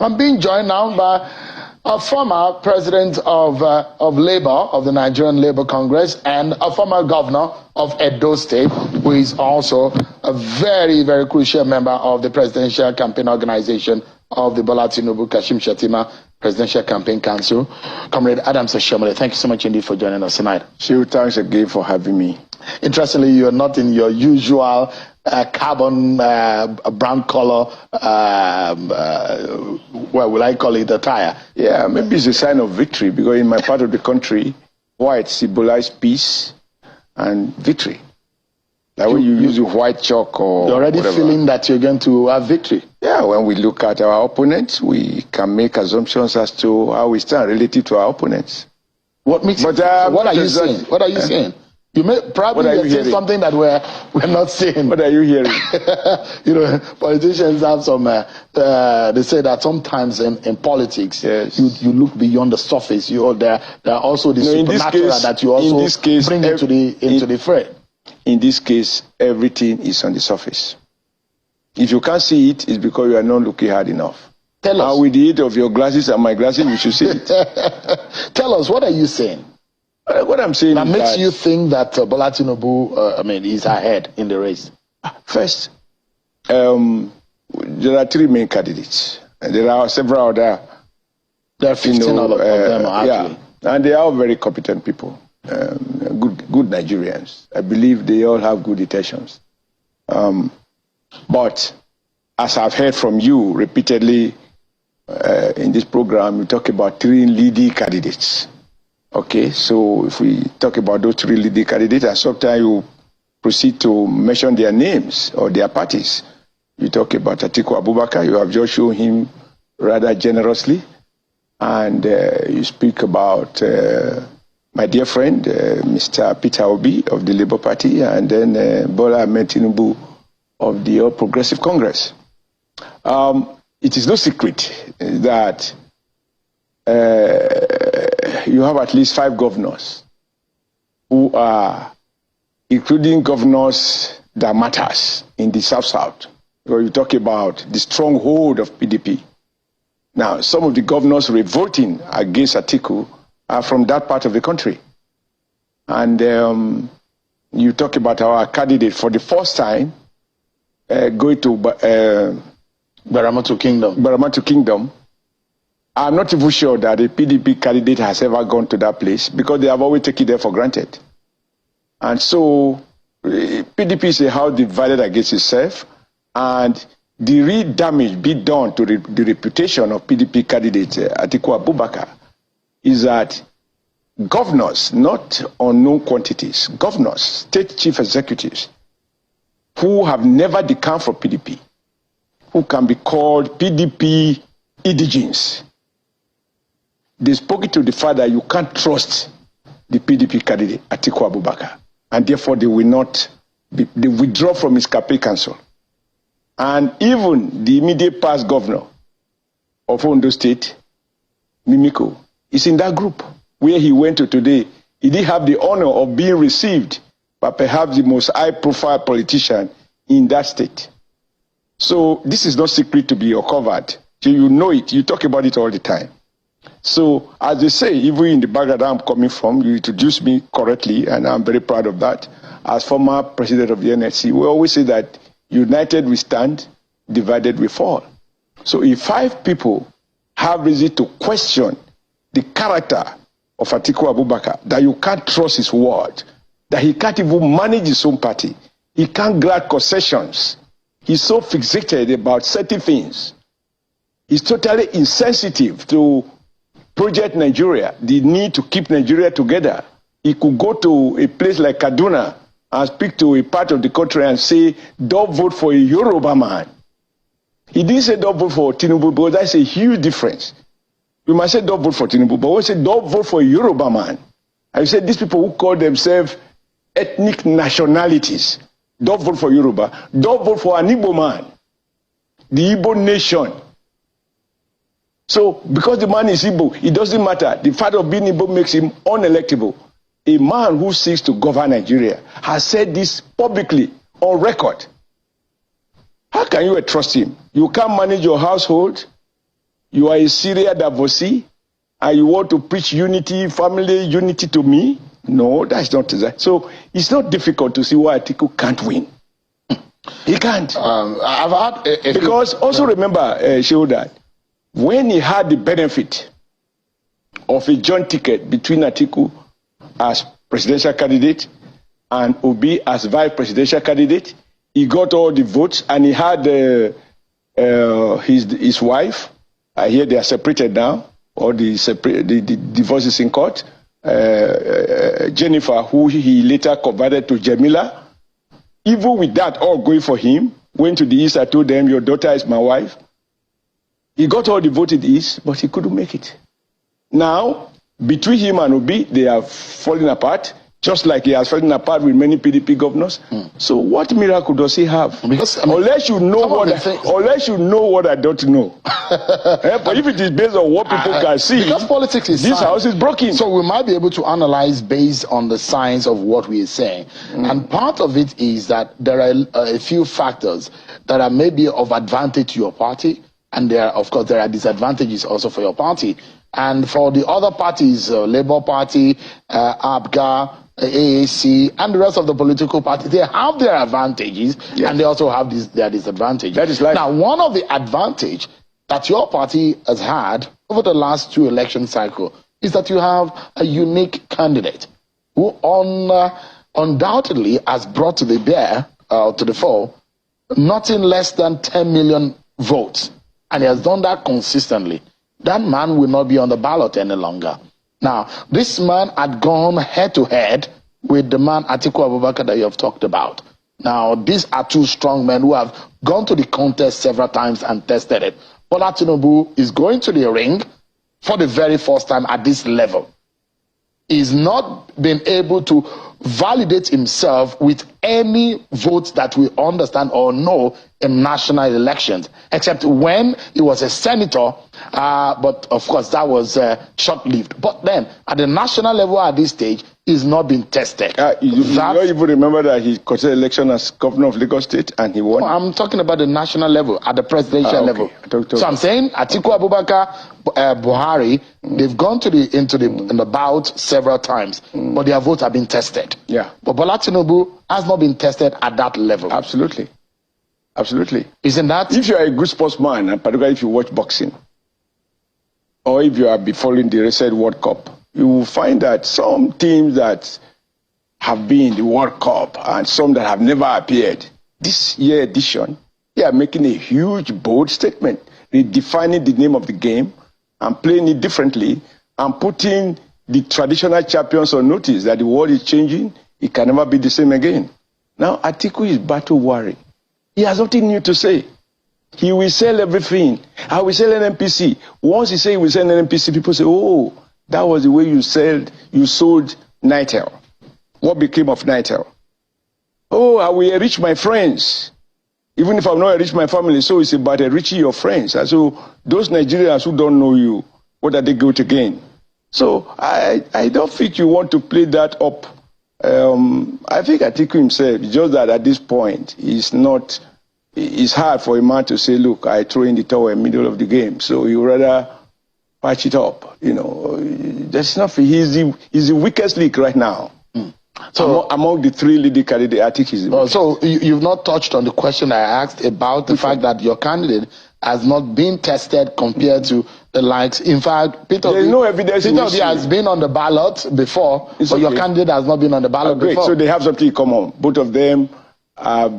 I'm being joined now by a former president of Labour, of the Nigerian Labour Congress, and a former governor of Edo State, who is also a very, very crucial member of the presidential campaign organization of the Bola Tinubu Kashim Shettima Presidential Campaign Council. Comrade Adams Oshiomhole, thank you so much indeed for joining us tonight. Shiu, thanks again for having me. Interestingly, you're not in your usual carbon brown color, what will I call it, attire? Yeah, maybe it's a sign of victory, because in my part of the country, white symbolize peace and victory. Like when you use white chalk or you're already whatever. Feeling that you're going to have victory. Yeah, when we look at our opponents, we can make assumptions as to how we stand relative to our opponents. What makes what are you saying? What are you saying? You may probably say something that we're not saying. What are you hearing? You know, politicians have some. They say that sometimes in politics, yes, you look beyond the surface. There are also the supernatural that you also bring into the fray. In this case, everything is on the surface. If you can't see it, it's because you are not looking hard enough. Tell us. And with the aid of your glasses and my glasses, you should see it. Tell us, what are you saying? What I'm saying that makes you think that Bola Tinubu, is ahead in the race. First, there are three main candidates, and there are several other. There are 15 all of them, actually. Yeah, and they are all very competent people, good Nigerians. I believe they all have good intentions. But as I've heard from you repeatedly in this program, you talk about three leading candidates. Okay, so if we talk about those three leading candidates, and sometimes you proceed to mention their names or their parties. You talk about Atiku Abubakar, you have just shown him rather generously, and you speak about my dear friend, Mr. Peter Obi of the Labour Party, and then Bola Ahmed Tinubu of the All Progressive Congress. It is no secret that you have at least 5 governors who are, including governors that matters in the South-South, where you talk about the stronghold of PDP. Now, some of the governors revolting against Atiku are from that part of the country. And you talk about our candidate for the first time going to Baramatu Kingdom. I'm not even sure that a PDP candidate has ever gone to that place, because they have always taken it for granted. And so PDP is a house divided against itself, and the real damage be done to the reputation of PDP candidate Atiku Abubakar is that governors, not unknown quantities, governors, state chief executives, who have never decamped from PDP, who can be called PDP indigens, they spoke to the fact that you can't trust the PDP candidate, Atiku Abubakar, and therefore they withdraw from his campaign council. And even the immediate past governor of Ondo State, Mimiko, is in that group. Where he went to today, he did have the honor of being received by perhaps the most high-profile politician in that state. So this is not secret to be uncovered. So you know it. You talk about it all the time. So, as they say, even in the background I'm coming from, you introduced me correctly, and I'm very proud of that. As former president of the NSC, we always say that united we stand, divided we fall. So if 5 people have reason to question the character of Atiku Abubakar, that you can't trust his word, that he can't even manage his own party, he can't grant concessions, he's so fixated about certain things, he's totally insensitive to Project Nigeria, the need to keep Nigeria together. He could go to a place like Kaduna and speak to a part of the country and say, don't vote for a Yoruba man. He didn't say don't vote for Tinubu, because that's a huge difference. You might say don't vote for Tinubu, but when you say don't vote for a Yoruba man, and you say these people who call themselves ethnic nationalities, don't vote for Yoruba, don't vote for an Igbo man, the Igbo nation. So, because the man is Igbo, it doesn't matter. The fact of being Igbo makes him unelectable. A man who seeks to govern Nigeria has said this publicly on record. How can you trust him? You can't manage your household. You are a serial divorcee, and you want to preach unity, family unity to me? No, that's not that. So it's not difficult to see why Atiku can't win. He can't. I've had because also remember, Shehu, when he had the benefit of a joint ticket between Atiku as presidential candidate and Obi as vice presidential candidate, he got all the votes, and he had his wife. I hear they are separated now, or the divorce is in court. Jennifer, who he later converted to Jamila. Even with that all going for him, went to the East, I told them, your daughter is my wife. He got all the votes in the East, but he couldn't make it. Now, between him and Obi, they are falling apart, just like he has fallen apart with many PDP governors. So what miracle does he have? Because unless you know what I don't know. But if it is based on what people can see, because politics is this house is broken. So we might be able to analyze based on the science of what we are saying. And part of it is that there are a few factors that are maybe of advantage to your party, and of course there are disadvantages also for your party. And for the other parties, Labour Party, ABGA, AAC, and the rest of the political parties, they have their advantages, and they also have their disadvantages. That is like now, one of the advantage that your party has had over the last 2 election cycles is that you have a unique candidate who undoubtedly has brought to the fore nothing less than 10 million votes, and he has done that consistently. That man will not be on the ballot any longer. Now, this man had gone head-to-head with the man Atiku Abubakar that you have talked about. Now, these are 2 strong men who have gone to the contest several times and tested it. Bola Tinubu is going to the ring for the very first time at this level. He's not been able to validate himself with any votes that we understand or know in national elections, except when he was a senator, but of course that was short-lived. But then, at the national level at this stage, he's not been tested. You don't even remember that he contested election as governor of Lagos State and he won? No, I'm talking about the national level, at the presidential level. So I'm saying Atiku Abubakar, Buhari, they've gone in the bout several times, but their votes have been tested. Yeah. But Bola Tinubu has not been tested at that level. Absolutely. Absolutely. Isn't that? If you are a good sportsman, and particularly if you watch boxing, or if you have been following the recent World Cup, you will find that some teams that have been in the World Cup and some that have never appeared, this year edition, they are making a huge, bold statement, redefining the name of the game and playing it differently and putting the traditional champions on notice that the world is changing, it can never be the same again. Now, Atiku is battle worried. He has nothing new to say. He will sell everything. I will sell an NPC. Once he says he will sell an NPC, people say, oh, that was the way you sold Nitel. What became of Nitel? Oh, I will enrich my friends. Even if I'm not enrich my family, so it's about enriching your friends. And so those Nigerians who don't know you, what are they going to gain? So I don't think you want to play that up. I think Atiku himself, just that at this point, it's hard for a man to say, look, I throw in the towel in the middle of the game. So you rather patch it up. You know, there's nothing. He's the weakest link right now. So among the 3 leading candidates, I think he's the weakest. So you've not touched on the question I asked about the fact that your candidate has not been tested compared to the likes. In fact, there's no evidence. Peter Obi has been on the ballot before, but your candidate has not been on the ballot before. So they have something in common. Both of them have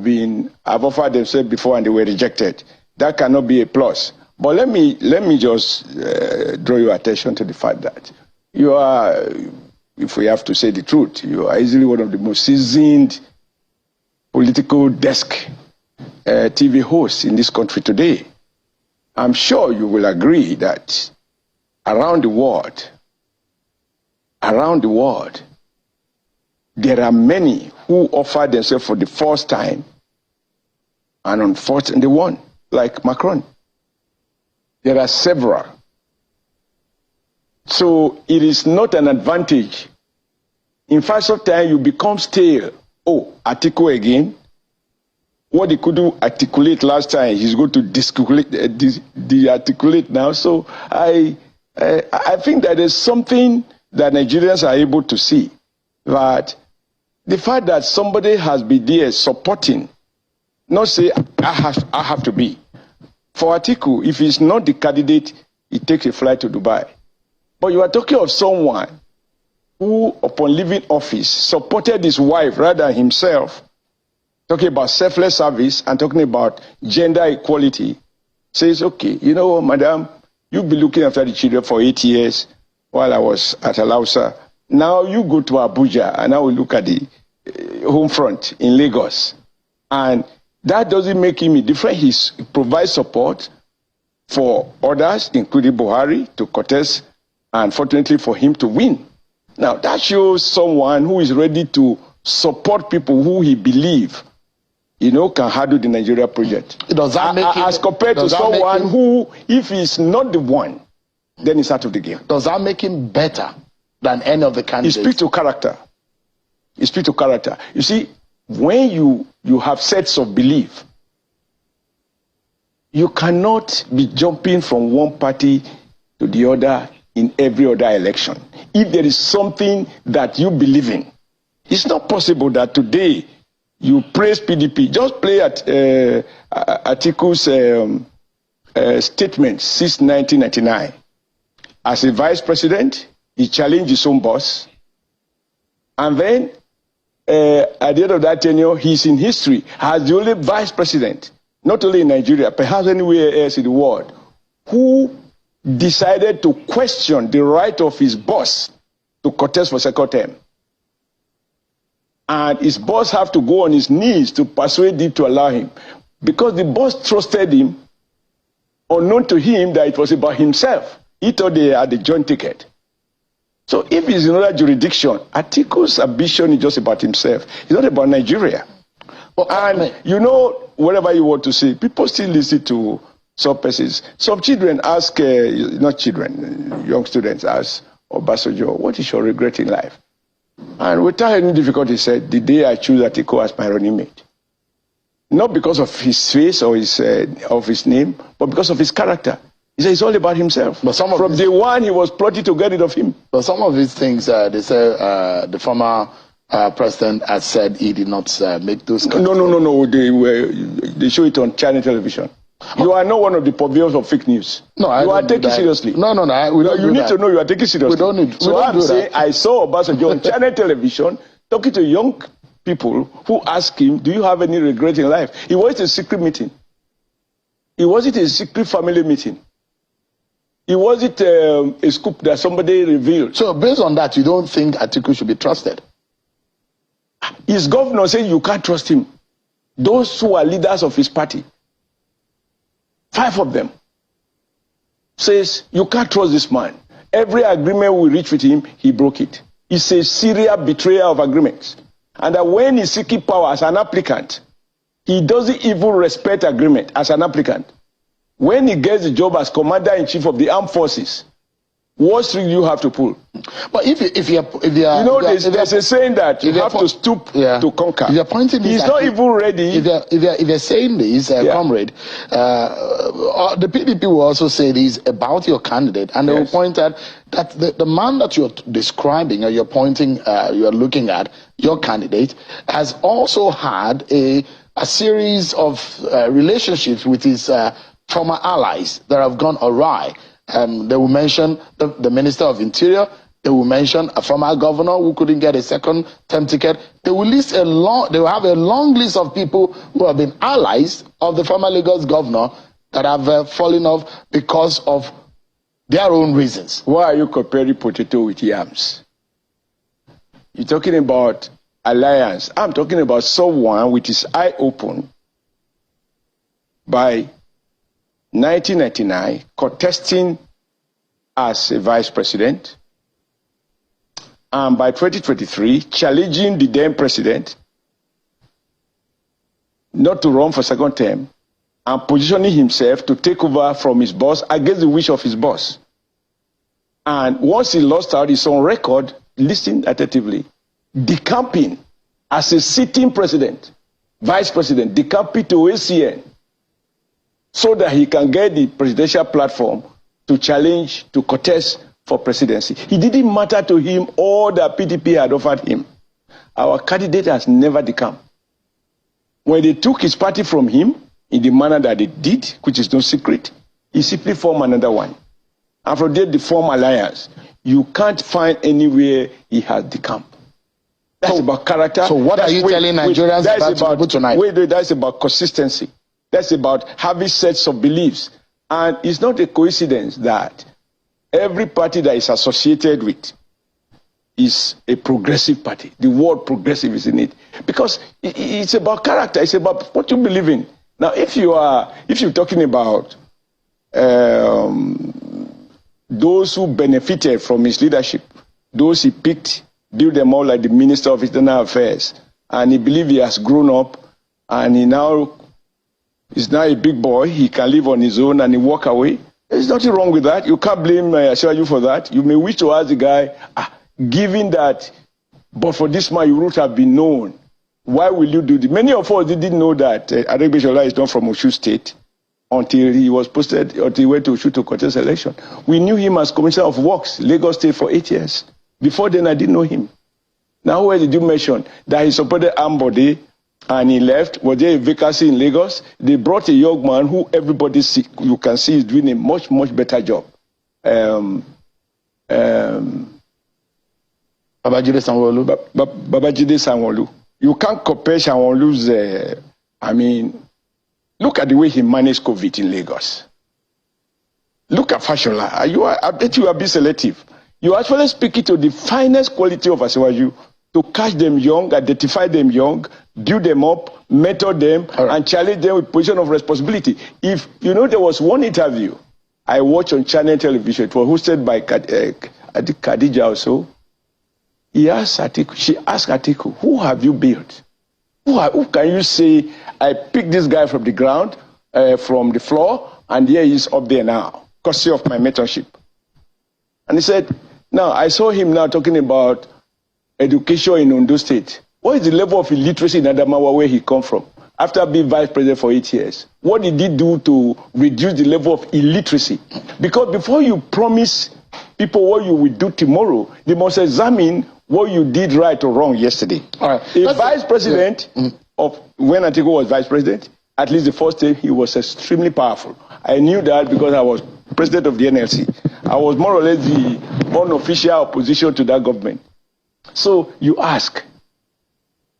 offered themselves before and they were rejected. That cannot be a plus. But let me just draw your attention to the fact that you are, if we have to say the truth, you are easily one of the most seasoned political desk TV hosts in this country today. I'm sure you will agree that around the world, there are many who offer themselves for the first time and unfortunately they won, like Macron. There are several. So it is not an advantage. In fact, sometimes you become stale. Oh, Atiku again. what he couldn't articulate last time, he's going to de-articulate now. So I think that there's something that Nigerians are able to see, that the fact that somebody has been there supporting, not say, I have to be. For Atiku, if he's not the candidate, he takes a flight to Dubai. But you are talking of someone who, upon leaving office, supported his wife rather than himself, talking about selfless service and talking about gender equality, says, okay, you know, madam, you've been looking after the children for 8 years while I was at Alausa. Now you go to Abuja and I will look at the home front in Lagos. And that doesn't make him different. He provides support for others, including Buhari, to contest, and fortunately for him to win. Now, that shows someone who is ready to support people who he believes, you know, can handle the Nigeria project. Does that make as compared to someone who, if he's not the one, then he's out of the game. Does that make him better than any of the candidates? He speaks to character. He speaks to character. You see, when you have sets of belief, you cannot be jumping from one party to the other in every other election. If there is something that you believe in, it's not possible that today you praise PDP. Just play at Atiku's statement since 1999. As a vice president, he challenged his own boss. And then, at the end of that tenure, he's in history as the only vice president, not only in Nigeria, perhaps anywhere else in the world, who decided to question the right of his boss to contest for second term. And his boss have to go on his knees to persuade him to allow him. Because the boss trusted him, unknown to him that it was about himself. He thought they had a joint ticket. So if he's in another jurisdiction, Atiku's ambition is just about himself. It's not about Nigeria. And you know, whatever you want to say, people still listen to some persons. Some children ask, not children, young students ask Obasanjo, what is your regret in life? And without any difficulty, he said, the day I choose Atiku as my running mate. Not because of his face or of his name, but because of his character. He said it's all about himself. But from day one, he was plotting to get rid of him. But some of these things, they say the former president has said he did not make those kinds of things. No. They show it on China television. You are not one of the purveyors of fake news. No, I you don't are taking seriously. No. You need to know you are taking seriously. We don't need. So I'm saying I saw Obasanjo on China television talking to young people who asked him, "Do you have any regret in life?" It was a secret meeting. It wasn't a secret family meeting. It wasn't a scoop that somebody revealed. So based on that, you don't think Atiku should be trusted? His governor said you can't trust him. Those who are leaders of his party, 5 of them, says you can't trust this man. Every agreement we reach with him, he broke it. It's a serial betrayal of agreements. And that when he's seeking power as an applicant, he doesn't even respect agreement as an applicant. When he gets the job as commander-in-chief of the armed forces, what string do you have to pull? But if you're you know, there's a saying that you have to stoop to conquer. If you're pointing this, he's not even ready. If you're saying this, Comrade, the PDP will also say this about your candidate, and they will point out that the man that you're describing or you're pointing, you're looking at, your candidate, has also had a series of relationships with his former allies that have gone awry. They will mention the Minister of Interior. They will mention a former governor who couldn't get a second term ticket. They will list they will have a long list of people who have been allies of the former Lagos governor that have fallen off because of their own reasons. Why are you comparing potato with yams? You're talking about alliance. I'm talking about someone with his eye open by 1999, contesting as a vice president, and by 2023, challenging the then president not to run for second term, and positioning himself to take over from his boss against the wish of his boss. And once he lost out, he's on record, listening attentively, decamping as a sitting president, vice president, decamp it to ACN, so that he can get the presidential platform to challenge, to contest for presidency. It didn't matter to him all that PDP had offered him. Our candidate has never decamped. When they took his party from him in the manner that they did, which is no secret, he simply formed another one. And from there, they form alliance. You can't find anywhere he has decamped. That's about character. So what are you telling Nigerians about tonight? That's about consistency. That's about having sets of beliefs. And it's not a coincidence that every party that is associated with is a progressive party. The word progressive is in it. Because it's about character. It's about what you believe in. Now, if you're talking about those who benefited from his leadership, those he picked, built them all like the Minister of Internal Affairs, and he believes he has grown up, and he now is now a big boy. He can live on his own and he walk away. There's nothing wrong with that. You can't blame Ashwaju for that. You may wish to ask the guy, given that, but for this man you would have been known. Why will you do this? Many of us didn't know that Adegbeshola is not from Oshu State until he was posted, until he went to Oshu to contest election. We knew him as Commissioner of Works, Lagos State, for 8 years. Before then, I didn't know him. Now, where did you mention that he supported Ambode and he left? Was there a vacancy in Lagos? They brought a young man who everybody you can see is doing a much, much better job. Babajide Sanwo-Olu. Babajide Sanwo-Olu. You can't compare Sanwo-Olu's, look at the way he managed COVID in Lagos. Look at Fashola. I bet you are being selective. You actually speak it to the finest quality of Ashwaju, to catch them young, identify them young, build them up, mentor them, and challenge them with position of responsibility. If you know, there was one interview I watched on channel television. It was hosted by Khadija also. She asked Atiku, who have you built? Who can you say, I picked this guy from the ground, from the floor, and here he's up there now, courtesy of my mentorship. And he said, now, I saw him now talking about education in Ondo State. What is the level of illiteracy in Adamawa where he come from? After being vice president for 8 years, what did he do to reduce the level of illiteracy? Because before you promise people what you will do tomorrow, they must examine what you did right or wrong yesterday. All right. A vice president of when Atiku was vice president, at least the first day, he was extremely powerful. I knew that because I was president of the NLC. I was more or less the unofficial opposition to that government. So you ask,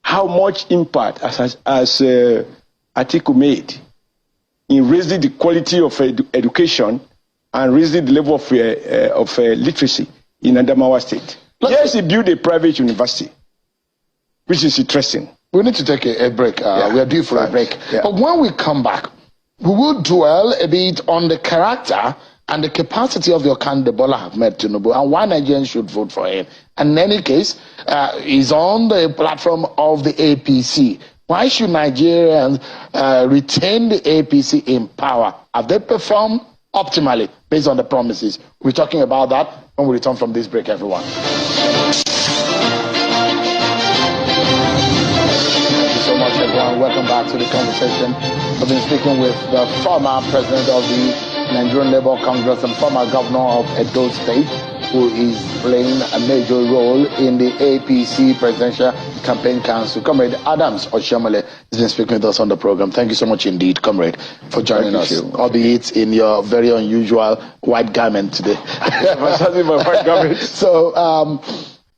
how much impact has Atiku made in raising the quality of education and raising the level of literacy in Adamawa State? Yes, he built a private university, which is interesting. We need to take a break. We are due for a break. Yeah. But when we come back, we will dwell a bit on the character and the capacity of your candidate, Bola Ahmed Tinubu, and why Nigerians should vote for him. And in any case, he's on the platform of the APC. Why should Nigerians retain the APC in power? Have they performed optimally based on the promises? We're talking about that when we return from this break, everyone. So much, everyone. Welcome back to the conversation. I've been speaking with the former president of the Nigerian Labour Congress and former governor of Edo State, who is playing a major role in the APC Presidential Campaign Council. Comrade Adams Oshiomhole has been speaking with us on the program. Thank you so much indeed, Comrade, for joining us, albeit in your very unusual white garment today. So,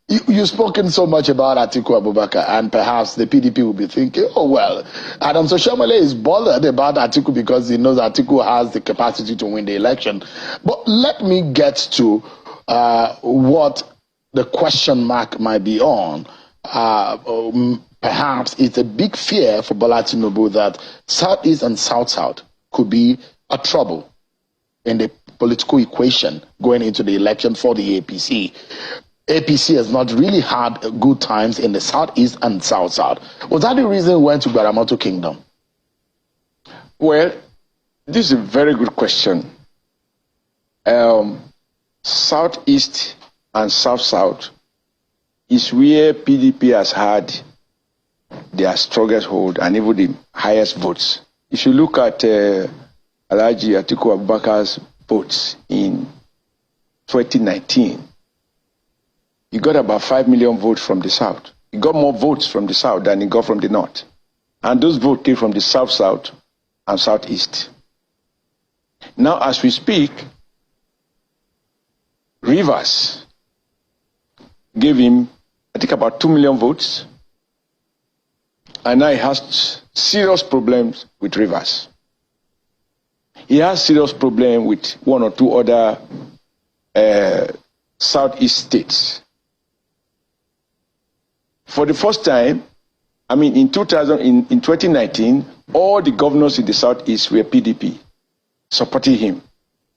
you've spoken so much about Atiku Abubakar, and perhaps the PDP will be thinking, oh, well, Adams Oshiomhole is bothered about Atiku because he knows Atiku has the capacity to win the election. But let me get to what the question mark might be on. Perhaps it's a big fear for Bola Tinubu that Southeast and South-South could be a trouble in the political equation going into the election for the APC. APC has not really had good times in the Southeast and South-South. Was that the reason we went to Baramoto Kingdom? Well, this is a very good question. Southeast and South-South is where PDP has had their strongest hold and even the highest votes. If you look at Alhaji Atiku Abubakar's votes in 2019, he got about 5 million votes from the South. He got more votes from the South than he got from the North. And those votes came from the South-South and Southeast. Now, as we speak, Rivers gave him, I think, about 2 million votes. And now he has serious problems with Rivers. He has serious problems with one or two other Southeast states. For the first time, I mean, in 2019, all the governors in the Southeast were PDP, supporting him.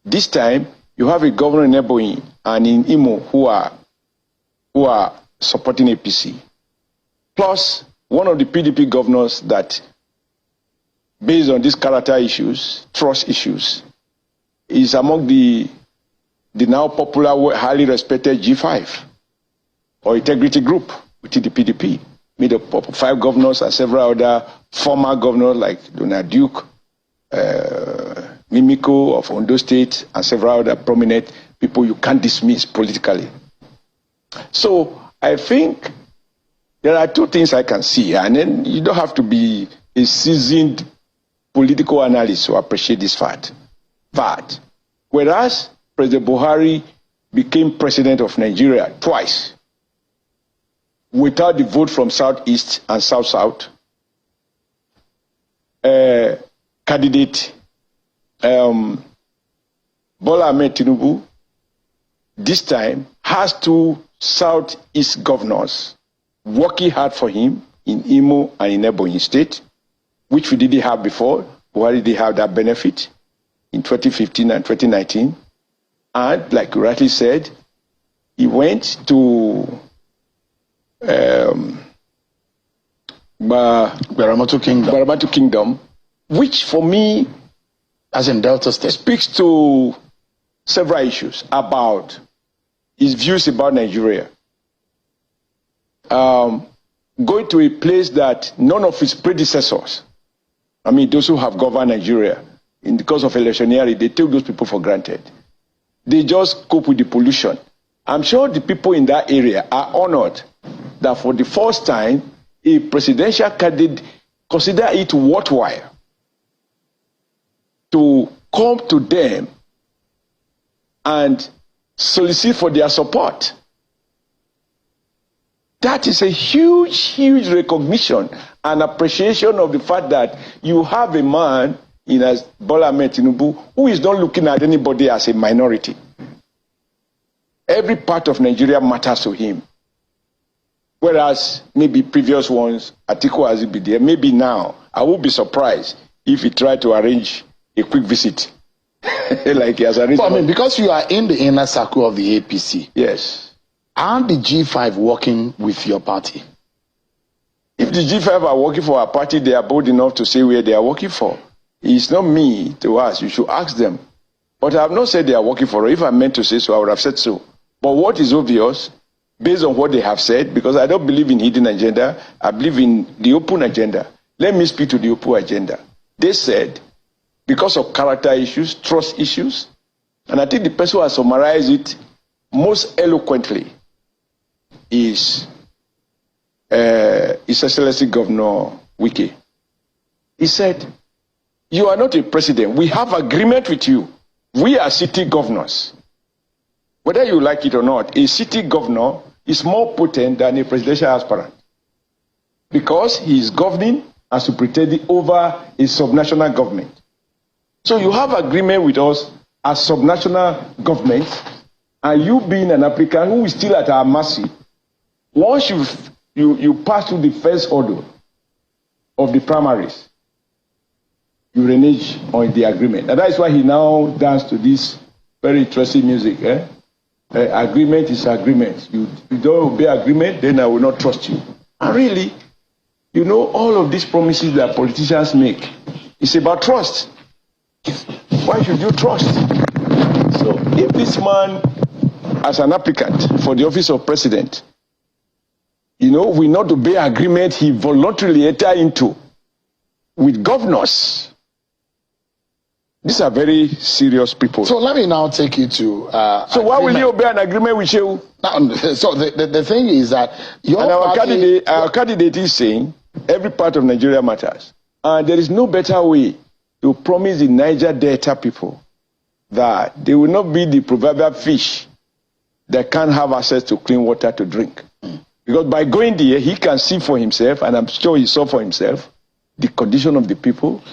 This time, you have a governor in Ebonyi and in Imo who are supporting APC. Plus, one of the PDP governors that, based on these character issues, trust issues, is among the now popular, highly respected G5, or Integrity Group, within the PDP, made up of 5 governors and several other former governors like Donald Duke, Mimiko of Ondo State, and several other prominent people you can't dismiss politically. So I think there are 2 things I can see, and then you don't have to be a seasoned political analyst to appreciate this fact. But whereas President Buhari became president of Nigeria twice without the vote from Southeast and South-South, candidate Bola Ahmed Tinubu this time has 2 Southeast governors working hard for him in Imo and in Ebonyi State, which we didn't have before. Buhari did have that benefit in 2015 and 2019. And like you rightly said, he went to Baramatu Kingdom, which for me, as in Delta State, speaks to several issues about his views about Nigeria. Going to a place that none of his predecessors, I mean, those who have governed Nigeria, in the course of electioneering, they take those people for granted. They just cope with the pollution. I'm sure the people in that area are honored that for the first time, a presidential candidate consider it worthwhile to come to them and solicit for their support. That is a huge, huge recognition and appreciation of the fact that you have a man in as Bola Ahmed Tinubu who is not looking at anybody as a minority. Every part of Nigeria matters to him. Whereas maybe previous ones, Atiku has been there. Maybe now, I would be surprised if he tried to arrange a quick visit. Like he has arranged. Well, I mean, because you are in the inner circle of the APC. Yes. Aren't the G5 working with your party? If the G5 are working for our party, they are bold enough to say where they are working for. It's not me to ask. You should ask them. But I have not said they are working for it. If I meant to say so, I would have said so. But what is obvious, based on what they have said, because I don't believe in hidden agenda, I believe in the open agenda. Let me speak to the open agenda. They said, because of character issues, trust issues, and I think the person who has summarized it most eloquently is His Excellency Governor Wike. He said, you are not a president. We have agreement with you. We are city governors. Whether you like it or not, a city governor is more potent than a presidential aspirant because he is governing and superintending over a subnational government. So you have agreement with us as subnational government, and you being an applicant who is still at our mercy, once you pass through the first order of the primaries, you renege on the agreement. And that is why he now danced to this very interesting music. Agreement is agreement. You don't obey agreement, then I will not trust you. And really, you know, all of these promises that politicians make, it's about trust. Why should you trust? So if this man, as an applicant for the office of president, we not obey agreement he voluntarily entered into with governors. These are very serious people. So let me now take you to... so why will you obey an agreement with you? So the thing is that our candidate is saying every part of Nigeria matters. And there is no better way to promise the Niger Delta people that they will not be the proverbial fish that can't have access to clean water to drink. Because by going there, he can see for himself, and I'm sure he saw for himself, the condition of the people,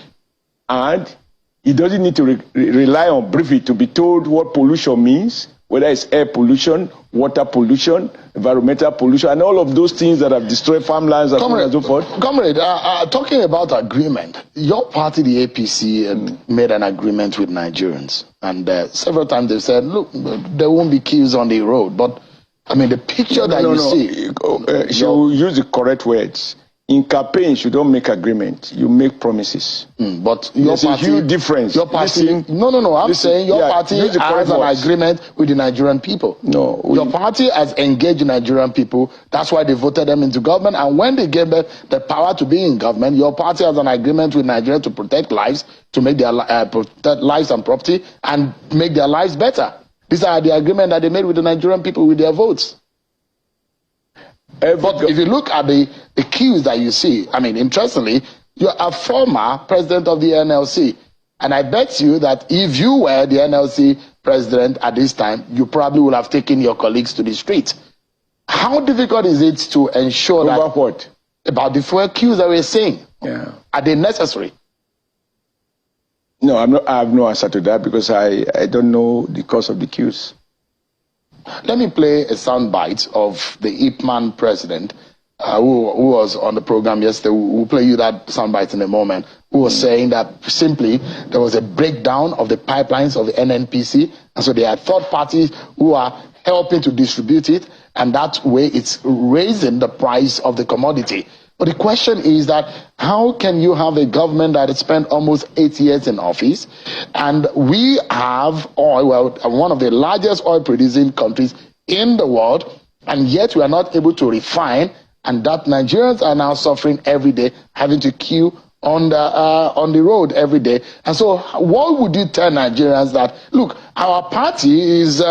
and he doesn't need to rely on briefing to be told what pollution means, whether it's air pollution, water pollution, environmental pollution, and all of those things that have destroyed farmlands and so forth. Comrade, talking about agreement, your party, the APC, made an agreement with Nigerians. And several times they've said, look, there won't be queues on the road. But, I mean, the picture see... You use the correct words. In campaigns, you don't make agreement. You make promises. But there's a huge difference. Your party, I'm saying your party has an agreement with the Nigerian people. No. Your party has engaged the Nigerian people. That's why they voted them into government. And when they gave them the power to be in government, your party has an agreement with Nigeria to protect lives, to make their protect lives and property, and make their lives better. These are the agreement that they made with the Nigerian people with their votes. But if you look at the queues that you see, I mean, interestingly, you're a former president of the NLC. And I bet you that if you were the NLC president at this time, you probably would have taken your colleagues to the street. How difficult is it to ensure that... About what? About the fuel queues that we're seeing. Yeah. Are they necessary? No, I have no answer to that because I don't know the cause of the queues. Let me play a soundbite of the Ipman president who was on the program yesterday. We'll play you that soundbite in a moment, who was saying that simply there was a breakdown of the pipelines of the NNPC, and so there are third parties who are helping to distribute it, and that way it's raising the price of the commodity. But the question is that how can you have a government that has spent almost 8 years in office, and we have oil, well, one of the largest oil producing countries in the world, and yet we are not able to refine, and that Nigerians are now suffering every day, having to queue on the road every day. And so what would you tell Nigerians that, look, our party is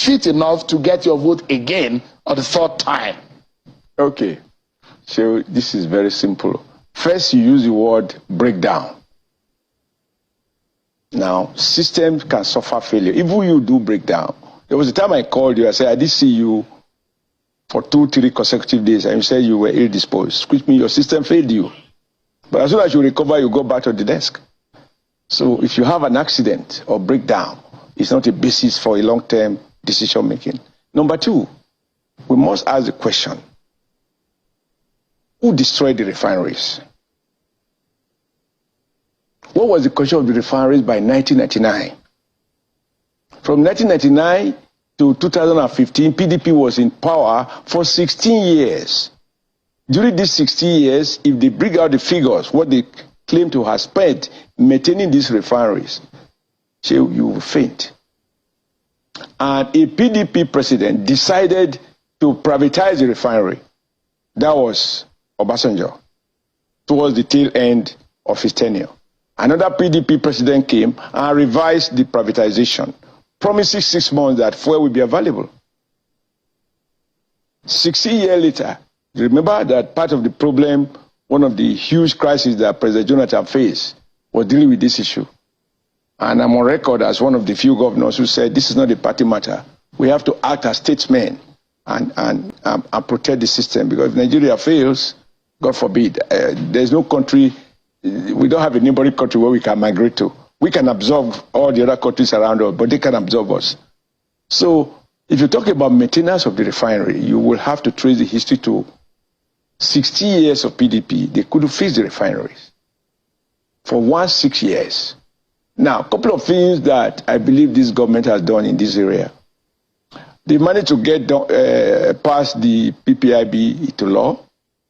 fit enough to get your vote again or the third time? Okay. So this is very simple. First, you use the word breakdown. Now, systems can suffer failure. Even you do breakdown. There was a time I called you, I said, I did see you for 2-3 consecutive days, and you said you were ill-disposed, which means your system failed you. But as soon as you recover, you go back to the desk. So if you have an accident or breakdown, it's not a basis for a long-term decision-making. Number two, we must ask the question, who destroyed the refineries? What was the condition of the refineries by 1999? From 1999 to 2015, PDP was in power for 16 years. During these 16 years, if they bring out the figures, what they claim to have spent maintaining these refineries, you will faint. And a PDP president decided to privatize the refinery. That was Obasanjo, towards the tail end of his tenure. Another PDP president came and revised the privatization, promising 6 months that fuel will be available. 16 years later, you remember that part of the problem, one of the huge crises that President Jonathan faced was dealing with this issue. And I'm on record as one of the few governors who said this is not a party matter. We have to act as statesmen and protect the system, because if Nigeria fails, God forbid, there's no country, we don't have a neighboring country where we can migrate to. We can absorb all the other countries around us, but they can absorb us. So if you talk about maintenance of the refinery, you will have to trace the history to 60 years of PDP. They couldn't fix the refineries for 6 years. Now, a couple of things that I believe this government has done in this area. They managed to get past the PPIB into law.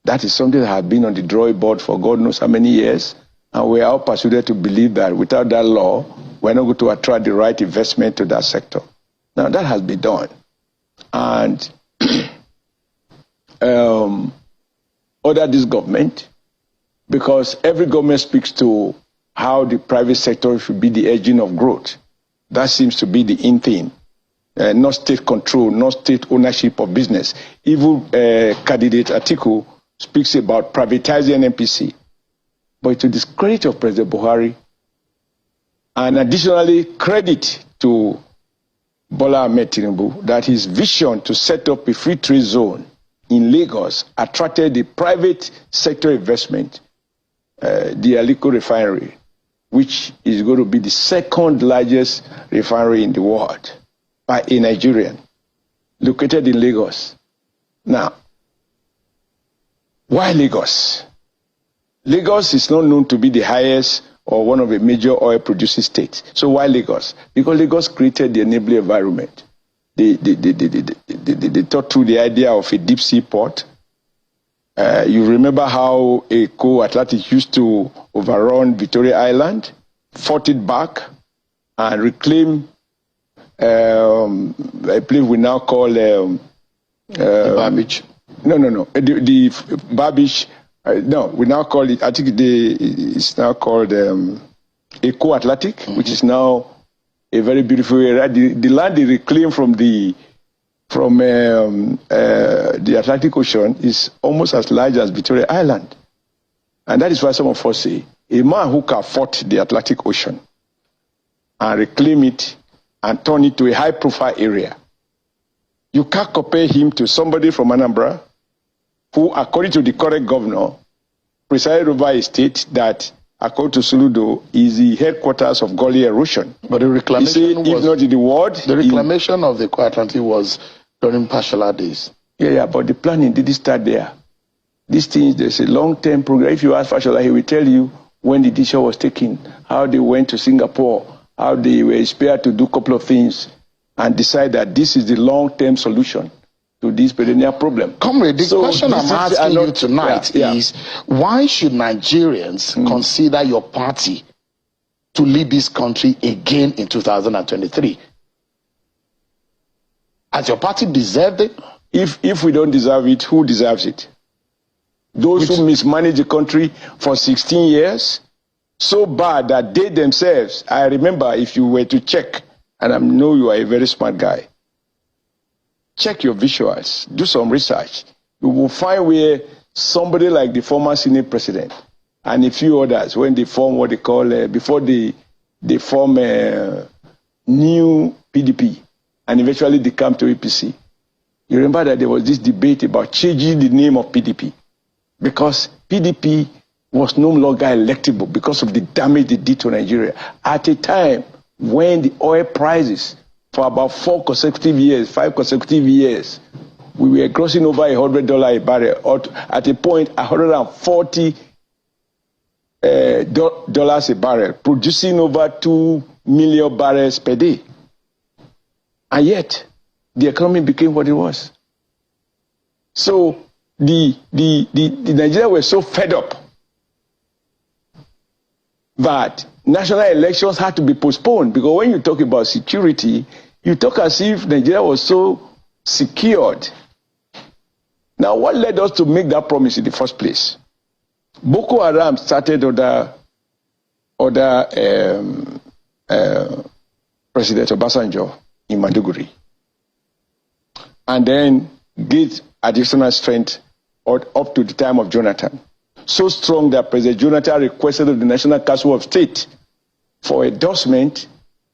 That is something that has been on the drawing board for God knows how many years. And we are all persuaded to believe that without that law, we're not going to attract the right investment to that sector. Now, that has been done. And order this government, because every government speaks to how the private sector should be the engine of growth. That seems to be the in thing. Not state control, not state ownership of business. Even candidate Atiku speaks about privatizing NPC. But to the credit of President Buhari, and additionally credit to Bola Ahmed Tinubu, that his vision to set up a free trade zone in Lagos attracted the private sector investment, the Aliko refinery, which is going to be the second largest refinery in the world by a Nigerian, located in Lagos. Now, why Lagos? Lagos is not known to be the highest or one of the major oil producing states. So why Lagos? Because Lagos created the enabling environment. They thought through the idea of a deep sea port. You remember how Eko Atlantic used to overrun Victoria Island, fought it back, and reclaim a place we now call Babbage. No. The Babbage. No, we now call it. I think it's now called Eko Atlantic, which is now a very beautiful area. The land they reclaimed from the Atlantic Ocean is almost as large as Victoria Island, and that is why some of us say a man who can fought the Atlantic Ocean and reclaim it and turn it to a high-profile area, you can't compare him to somebody from Anambra who, according to the current governor, presided over a state that, according to Soludo, is the headquarters of gully erosion. But the reclamation was, if not in the world, the reclamation of the Atlantic was during Pashala days. Yeah, but the planning didn't start there. These things, there's a long-term program. If you ask Fashola, he will tell you when the decision was taken, how they went to Singapore, how they were inspired to do a couple of things and decide that this is the long-term solution to this perennial problem. Comrade, the question I'm asking you tonight is, why should Nigerians consider your party to lead this country again in 2023? Has your party deserved it? If we don't deserve it, who deserves it? Those who mismanaged the country for 16 years, so bad that they themselves, I remember, if you were to check, and I know you are a very smart guy, check your visuals, do some research. You will find where somebody like the former Senate president and a few others, when they form what they call, before they form a new PDP, and eventually they come to APC. You remember that there was this debate about changing the name of PDP because PDP was no longer electable because of the damage they did to Nigeria at a time when the oil prices for about 5 consecutive years, we were crossing over $100 a barrel, or at a point $140 dollars a barrel, producing over 2 million barrels per day. And yet, the economy became what it was. So the Nigerians were so fed up that national elections had to be postponed, because when you talk about security, you talk as if Nigeria was so secured. Now, what led us to make that promise in the first place? Boko Haram started under President Obasanjo in Maiduguri, and then get additional strength up to the time of Jonathan. So strong that President Jonathan requested of the National Council of State for endorsement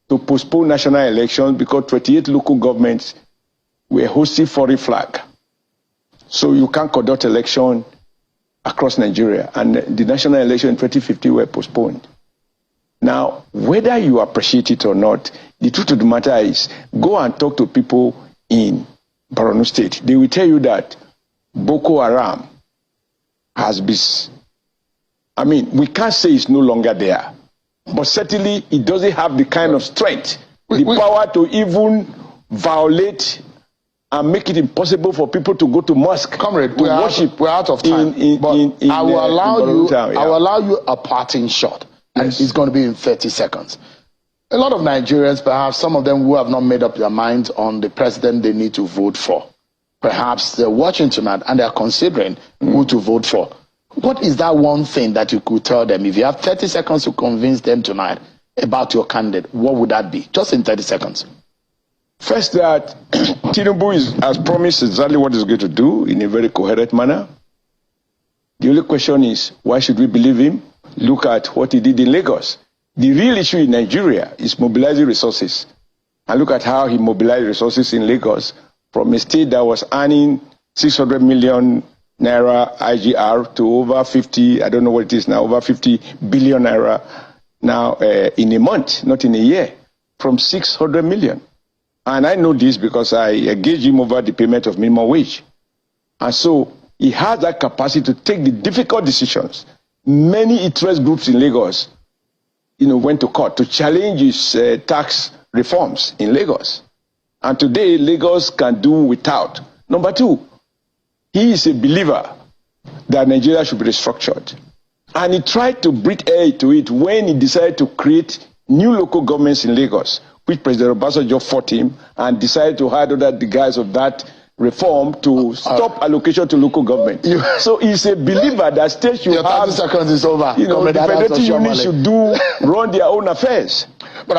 to postpone national elections because 28 local governments were hosting foreign flag. So you can't conduct election across Nigeria, and the national election in 2015 were postponed. Now, whether you appreciate it or not, the truth of the matter is, go and talk to people in Borno State. They will tell you that Boko Haram has been, I mean, we can't say it's no longer there, but certainly it doesn't have the kind of strength, the power to even violate and make it impossible for people to go to mosque. Comrade, we're out of time. I will allow you a parting shot, and it's going to be in 30 seconds. A lot of Nigerians, perhaps some of them who have not made up their minds on the president they need to vote for, perhaps they're watching tonight and they're considering who to vote for. What is that one thing that you could tell them? If you have 30 seconds to convince them tonight about your candidate, what would that be? Just in 30 seconds. First, that Tinubu has promised exactly what he's going to do in a very coherent manner. The only question is, why should we believe him? Look at what he did in Lagos. The real issue in Nigeria is mobilizing resources. And look at how he mobilized resources in Lagos from a state that was earning 600 million naira IGR to over 50, I don't know what it is now, over 50 billion naira now in a month, not in a year, from 600 million. And I know this because I engaged him over the payment of minimum wage. And so he has that capacity to take the difficult decisions. Many interest groups in Lagos, went to court to challenge his tax reforms in Lagos. And today, Lagos can do without. Number two, he is a believer that Nigeria should be restructured. And he tried to breathe air to it when he decided to create new local governments in Lagos, which President Obasanjo fought him and decided to hide under the guise of that reform to stop allocation to local government. So he's a believer that states should have, 30 seconds is over. the federative units should run their own affairs.